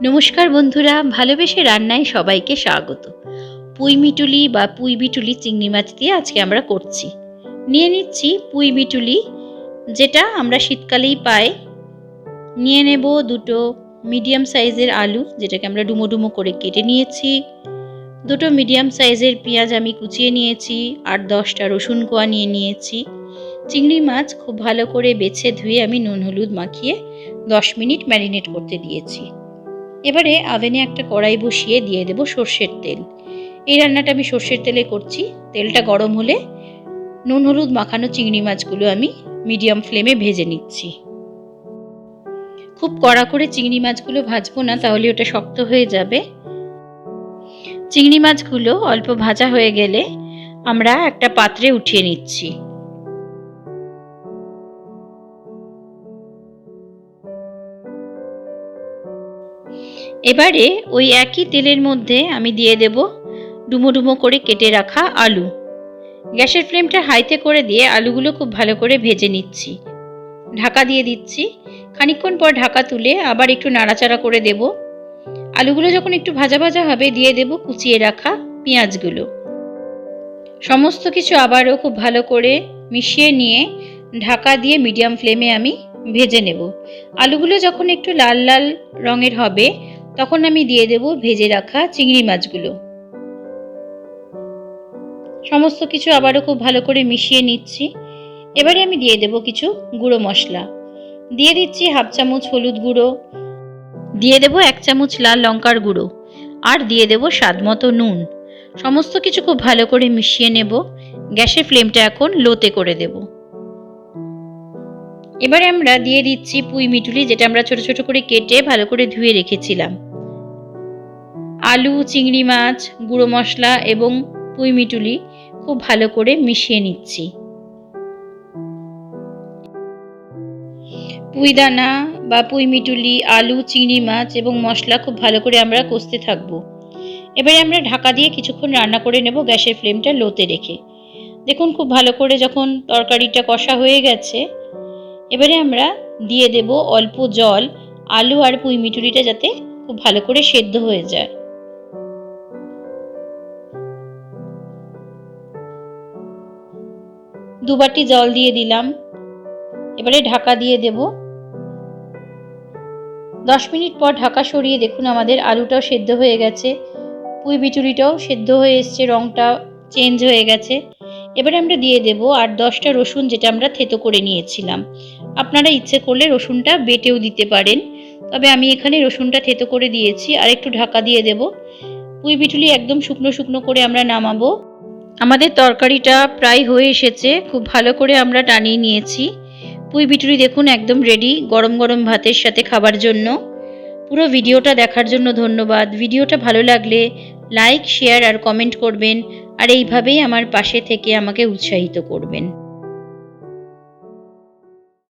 नमस्कार बंधुरा भालोबेसे रान्नाय सबाइके स्वागत। पुई मिटुली बा पुई बिटुली चिंगड़ी माछ दिए आज के आमरा करछि। निये निচ্ছি पुई बिटुली जेटा आमरा शीतकालेई पाई। निये नेब दुटो मीडियम साइजेर आलू जेटाके आमरा डुमो डुमो करे केटे निয়েছি। दुटो मीडियम साइजेर पेঁয়াজ आमी कुचिয়ে নিয়েছি। 8-10টা रसुन कोয়া निये निয়েছি। चिंगड़ी माछ खूब भालो करे बेছে धुয়ে आमी নুন হলুদ माखिয়ে 10 मिनट मैरिनेट करते दिয়েছি। এবারে আভেনে একটা কড়াই বসিয়ে দিয়ে দেব সরষের তেল। এই রান্নাটা আমি সরষের তেলে করছি। তেলটা গরম হলে নুন হলুদ মাখানো চিংড়ি মাছগুলো আমি মিডিয়াম ফ্লেমে ভেজে নিচ্ছি। খুব কড়া করে চিংড়ি মাছগুলো ভাজবো না, তাহলে ওটা শক্ত হয়ে যাবে। চিংড়ি মাছগুলো অল্প ভাজা হয়ে গেলে আমরা একটা পাত্রে উঠিয়ে নিচ্ছি। এবারে ওই একই তেলের মধ্যে আমি দিয়ে দেব ডুমো ডুমো করে কেটে রাখা আলু। গ্যাসের ফ্লেমটা হাইতে করে দিয়ে আলুগুলো খুব ভালো করে ভেজে নিচ্ছি। ঢাকা দিয়ে দিচ্ছি। খানিকক্ষণ পর ঢাকা তুলে আবার একটু নাড়াচাড়া করে দেব। আলুগুলো যখন একটু ভাজা ভাজা হবে দিয়ে দেব কুচিয়ে রাখা পেঁয়াজগুলো। সমস্ত কিছু আবারও খুব ভালো করে মিশিয়ে নিয়ে ঢাকা দিয়ে মিডিয়াম ফ্লেমে আমি ভেজে নেব। আলুগুলো যখন একটু লাল লাল রঙের হবে তখন আমি দিয়ে দেব ভেজে রাখা চিংড়ি মাছগুলো। সমস্ত কিছু আবারও খুব ভালো করে মিশিয়ে নিচ্ছি। এবারে আমি দিয়ে দেব কিছু গুঁড়ো মশলা। দিয়ে দিচ্ছি হাফ চামচ হলুদ গুঁড়ো, দিয়ে দেব 1 চামচ লাল লঙ্কার গুঁড়ো, আর দিয়ে দেব স্বাদ মতো নুন। সমস্ত কিছু খুব ভালো করে মিশিয়ে নেব। গ্যাসের ফ্লেমটা এখন লোতে করে দেব। এবারে আমরা দিয়ে দিচ্ছি পুই মিটুলি, যেটা আমরা ছোট ছোট করে কেটে ভালো করে ধুয়ে রেখেছিলাম। আলু, চিংড়ি মাছ, গুঁড়ো মশলা এবং পুই মিটুলি খুব ভালো করে মিশিয়ে নিচ্ছি। পুই দানা বা পুই মিটুলি, আলু, চিংড়ি মাছ এবং মশলা খুব ভালো করে আমরা কষতে থাকব। এবারে আমরা ঢাকা দিয়ে কিছুক্ষণ রান্না করে নেব গ্যাসের ফ্লেমটা লোতে রেখে। দেখুন খুব ভালো করে যখন তরকারিটা কষা হয়ে গেছে, এবারে আমরা দিয়ে দেব অল্প জল, আলু আর পুই মিটুলিটা যাতে খুব ভালো করে সেদ্ধ হয়ে যায়। দু বাটি জল দিয়ে দিলাম। এবারে ঢাকা দিয়ে দেব। 10 মিনিট পর ঢাকা সরিয়ে দেখুন আমাদের আলুটাও সেদ্ধ হয়ে গেছে, পুই বিটুলিটাও সেদ্ধ হয়ে এসছে, রঙটা চেঞ্জ হয়ে গেছে। এবারে আমরা দিয়ে দেব 8-10টা রসুন, যেটা আমরা থেতো করে নিয়েছিলাম। আপনারা ইচ্ছে করলে রসুনটা বেটেও দিতে পারেন, তবে আমি এখানে রসুনটা থেতো করে দিয়েছি। আর একটু ঢাকা দিয়ে দেব। পুই বিটুলি একদম শুকনো শুকনো করে আমরা নামাবো। আমাদের তরকারিটা প্রায় হয়ে এসেছে। খুব ভালো করে আমরা টানিয়ে নিয়েছি। পুই বিটুলি দেখুন একদম রেডি গরম গরম ভাতের সাথে খাবার জন্য। পুরো ভিডিওটা দেখার জন্য ধন্যবাদ। ভিডিওটা ভালো লাগলে লাইক, শেয়ার আর কমেন্ট করবেন, আর এইভাবেই আমার পাশে থেকে আমাকে উৎসাহিত করবেন।